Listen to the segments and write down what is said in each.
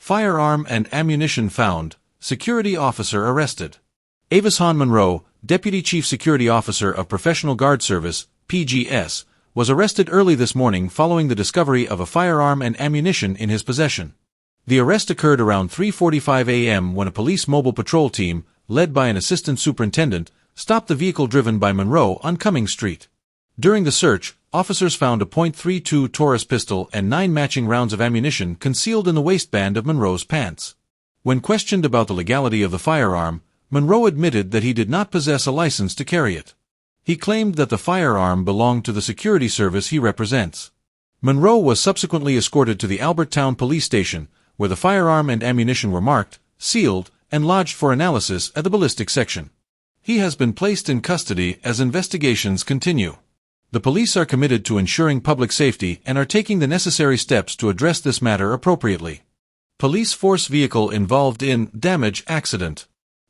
Firearm and ammunition found, security officer arrested. Avishon Monroe, Deputy Chief Security Officer of Professional Guard Service, PGS, was arrested early this morning following the discovery of a firearm and ammunition in his possession. The arrest occurred around 3:45 a.m. when a police mobile patrol team, led by an assistant superintendent, stopped the vehicle driven by Monroe on Cummings Street. During the search, officers found a .32 Taurus pistol and 9 matching rounds of ammunition concealed in the waistband of Monroe's pants. When questioned about the legality of the firearm, Monroe admitted that he did not possess a license to carry it. He claimed that the firearm belonged to the security service he represents. Monroe was subsequently escorted to the Albertown Police Station, where the firearm and ammunition were marked, sealed, and lodged for analysis at the ballistics section. He has been placed in custody as investigations continue. The police are committed to ensuring public safety and are taking the necessary steps to address this matter appropriately. Police force vehicle involved in damage accident.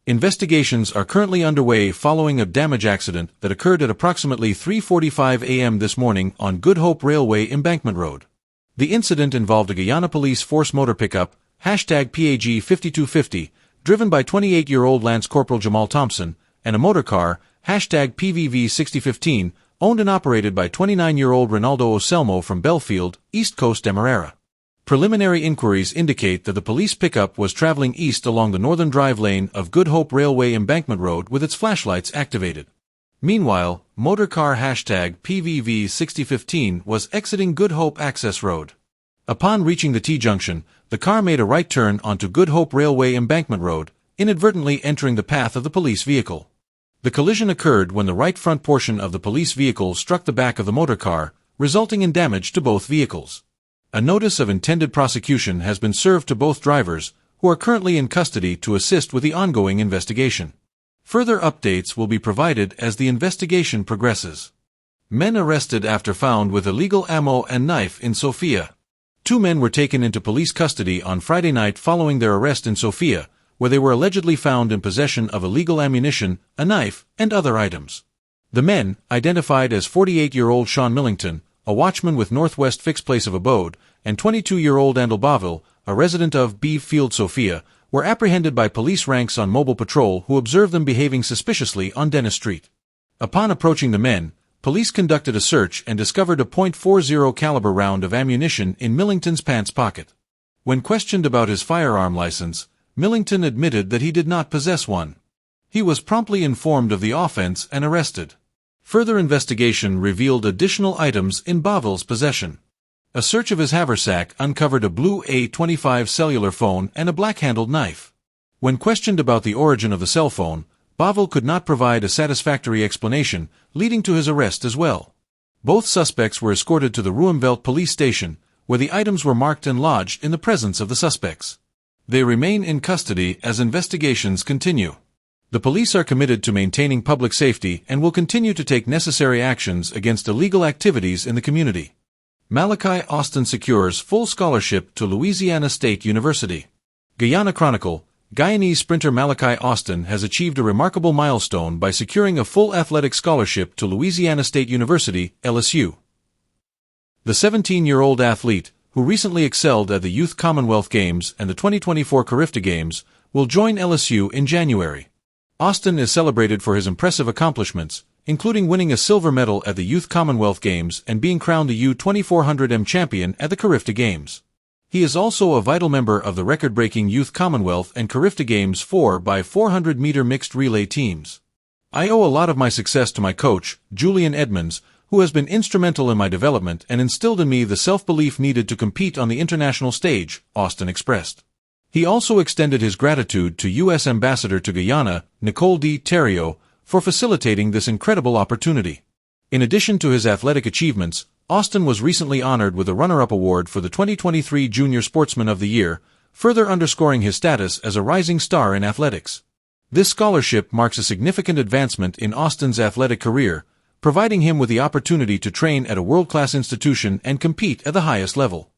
Investigations are currently underway following a damage accident that occurred at approximately 3:45 a.m. this morning on Good Hope Railway Embankment Road. The incident involved a Guyana police force motor pickup, #PAG 5250, driven by 28-year-old Lance Corporal Jamal Thompson, and a motor car, #PVV 6015, owned and operated by 29-year-old Ronaldo Oselmo from Belfield, East Coast Demerara. Preliminary inquiries indicate that the police pickup was traveling east along the northern drive lane of Good Hope Railway Embankment Road with its flashlights activated. Meanwhile, motor car #PVV 6015 was exiting Good Hope Access Road. Upon reaching the T-junction, the car made a right turn onto Good Hope Railway Embankment Road, inadvertently entering the path of the police vehicle. The collision occurred when the right front portion of the police vehicle struck the back of the motor car, resulting in damage to both vehicles. A notice of intended prosecution has been served to both drivers, who are currently in custody to assist with the ongoing investigation. Further updates will be provided as the investigation progresses. Men arrested after found with illegal ammo and knife in Sophia. 2 men were taken into police custody on Friday night following their arrest in Sophia, where they were allegedly found in possession of illegal ammunition, a knife, and other items. The men, identified as 48-year-old Sean Millington, a watchman with Northwest Fixed Place of Abode, and 22-year-old Andel Baville, a resident of B Field, Sophia, were apprehended by police ranks on mobile patrol who observed them behaving suspiciously on Dennis Street. Upon approaching the men, police conducted a search and discovered a .40 caliber round of ammunition in Millington's pants pocket. When questioned about his firearm license, Millington admitted that he did not possess one. He was promptly informed of the offense and arrested. Further investigation revealed additional items in Baville's possession. A search of his haversack uncovered a blue A25 cellular phone and a black-handled knife. When questioned about the origin of the cell phone, Baville could not provide a satisfactory explanation, leading to his arrest as well. Both suspects were escorted to the Ruimveldt police station, where the items were marked and lodged in the presence of the suspects. They remain in custody as investigations continue. The police are committed to maintaining public safety and will continue to take necessary actions against illegal activities in the community. Malachi Austin secures full scholarship to Louisiana State University. Guyana Chronicle, Guyanese sprinter Malachi Austin has achieved a remarkable milestone by securing a full athletic scholarship to Louisiana State University, LSU. The 17-year-old athlete, who recently excelled at the Youth Commonwealth Games and the 2024 Carifta Games, will join LSU in January. Austin is celebrated for his impressive accomplishments, including winning a silver medal at the Youth Commonwealth Games and being crowned a U2400M champion at the Carifta Games. He is also a vital member of the record-breaking Youth Commonwealth and Carifta Games 4x400-meter mixed relay teams. I owe a lot of my success to my coach, Julian Edmonds, who has been instrumental in my development and instilled in me the self-belief needed to compete on the international stage, Austin expressed. He also extended his gratitude to U.S. Ambassador to Guyana, Nicole D. Theriault, for facilitating this incredible opportunity. In addition to his athletic achievements, Austin was recently honored with a runner-up award for the 2023 Junior Sportsman of the Year, further underscoring his status as a rising star in athletics. This scholarship marks a significant advancement in Austin's athletic career, providing him with the opportunity to train at a world-class institution and compete at the highest level.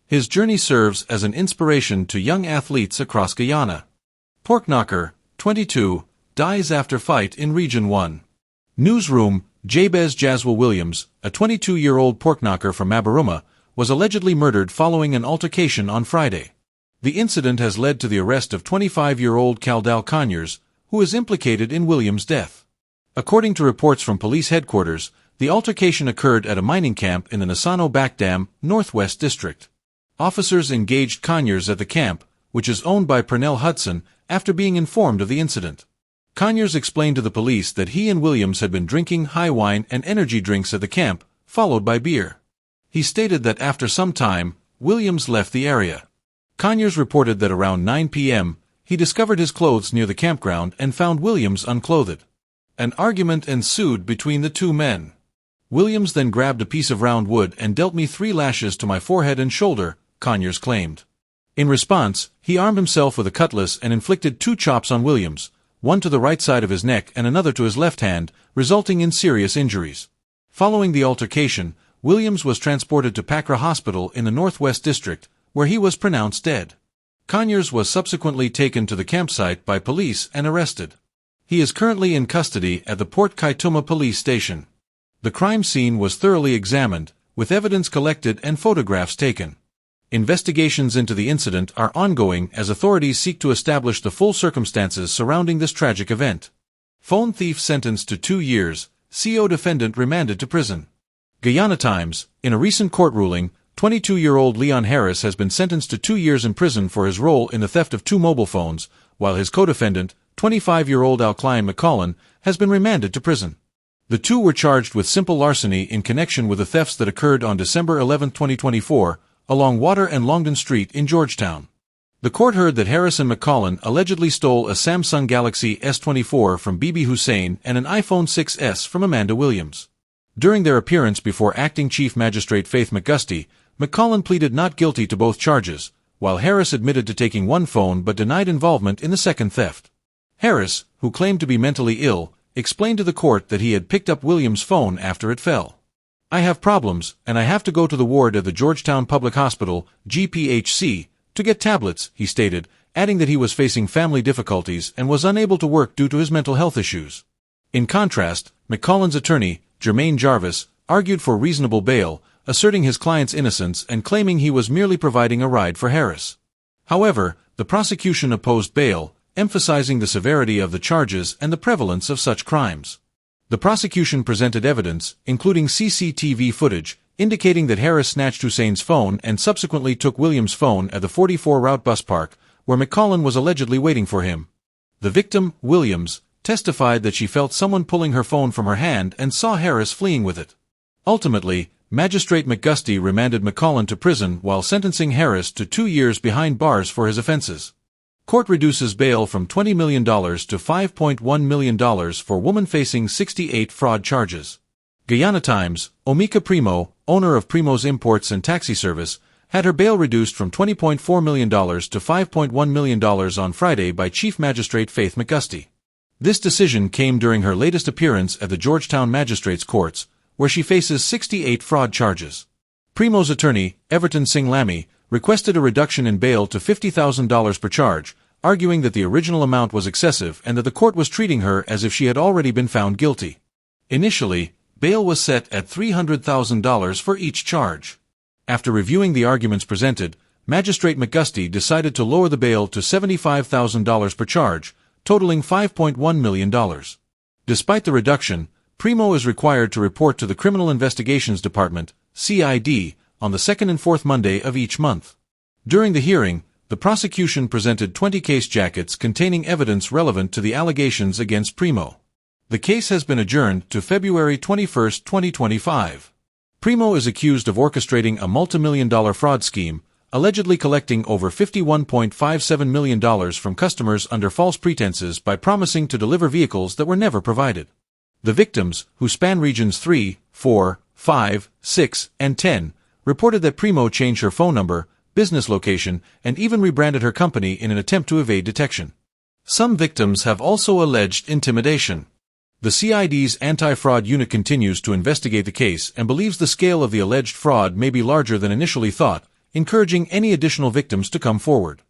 His journey serves as an inspiration to young athletes across Guyana. Porkknocker, 22, dies after fight in Region 1. Newsroom, Jabez Jaswell Williams, a 22-year-old porkknocker from Mabaruma, was allegedly murdered following an altercation on Friday. The incident has led to the arrest of 25-year-old Caldal Conyers, who is implicated in Williams' death. According to reports from police headquarters, the altercation occurred at a mining camp in the Nasano Backdam, Northwest District. Officers engaged Conyers at the camp, which is owned by Pernell Hudson, after being informed of the incident. Conyers explained to the police that he and Williams had been drinking high wine and energy drinks at the camp, followed by beer. He stated that after some time, Williams left the area. Conyers reported that around 9 p.m., he discovered his clothes near the campground and found Williams unclothed. An argument ensued between the two men. Williams then grabbed a piece of round wood and dealt me 3 lashes to my forehead and shoulder, Conyers claimed. In response, he armed himself with a cutlass and inflicted 2 chops on Williams, one to the right side of his neck and another to his left hand, resulting in serious injuries. Following the altercation, Williams was transported to Pakra Hospital in the Northwest District, where he was pronounced dead. Conyers was subsequently taken to the campsite by police and arrested. He is currently in custody at the Port Kaituma police station. The crime scene was thoroughly examined, with evidence collected and photographs taken. Investigations into the incident are ongoing as authorities seek to establish the full circumstances surrounding this tragic event. Phone thief sentenced to 2 years, CO defendant remanded to prison. Guyana Times, in a recent court ruling, 22-year-old Leon Harris has been sentenced to 2 years in prison for his role in the theft of 2 mobile phones, while his co-defendant, 25-year-old Alcline McCollin, has been remanded to prison. The two were charged with simple larceny in connection with the thefts that occurred on December 11, 2024, along Water and Longdon Street in Georgetown. The court heard that Harris and McCollin allegedly stole a Samsung Galaxy S24 from Bibi Hussein and an iPhone 6s from Amanda Williams. During their appearance before Acting Chief Magistrate Faith McGusty, McCollin pleaded not guilty to both charges, while Harris admitted to taking one phone but denied involvement in the second theft. Harris, who claimed to be mentally ill, explained to the court that he had picked up Williams' phone after it fell. "I have problems, and I have to go to the ward at the Georgetown Public Hospital, GPHC, to get tablets," he stated, adding that he was facing family difficulties and was unable to work due to his mental health issues. In contrast, McCollin's attorney, Jermaine Jarvis, argued for reasonable bail, asserting his client's innocence and claiming he was merely providing a ride for Harris. However, the prosecution opposed bail, emphasizing the severity of the charges and the prevalence of such crimes. The prosecution presented evidence, including CCTV footage, indicating that Harris snatched Hussein's phone and subsequently took Williams' phone at the 44 Route bus park, where McCollin was allegedly waiting for him. The victim, Williams, testified that she felt someone pulling her phone from her hand and saw Harris fleeing with it. Ultimately, Magistrate McGusty remanded McCollin to prison while sentencing Harris to 2 years behind bars for his offenses. Court reduces bail from $20 million to $5.1 million for woman facing 68 fraud charges. Guyana Times, Omika Primo, owner of Primo's Imports and Taxi Service, had her bail reduced from $20.4 million to $5.1 million on Friday by Chief Magistrate Faith McGusty. This decision came during her latest appearance at the Georgetown Magistrates Courts, where she faces 68 fraud charges. Primo's attorney, Everton Singh Lamy, requested a reduction in bail to $50,000 per charge, arguing that the original amount was excessive and that the court was treating her as if she had already been found guilty. Initially, bail was set at $300,000 for each charge. After reviewing the arguments presented, Magistrate McGusty decided to lower the bail to $75,000 per charge, totaling $5.1 million. Despite the reduction, Primo is required to report to the Criminal Investigations Department, CID, on the second and fourth Monday of each month. During the hearing, the prosecution presented 20 case jackets containing evidence relevant to the allegations against Primo. The case has been adjourned to February 21, 2025. Primo is accused of orchestrating a multimillion-dollar fraud scheme, allegedly collecting over $51.57 million from customers under false pretenses by promising to deliver vehicles that were never provided. The victims, who span regions 3, 4, 5, 6, and 10, reported that Primo changed her phone number, business location, and even rebranded her company in an attempt to evade detection. Some victims have also alleged intimidation. The CID's anti-fraud unit continues to investigate the case and believes the scale of the alleged fraud may be larger than initially thought, encouraging any additional victims to come forward.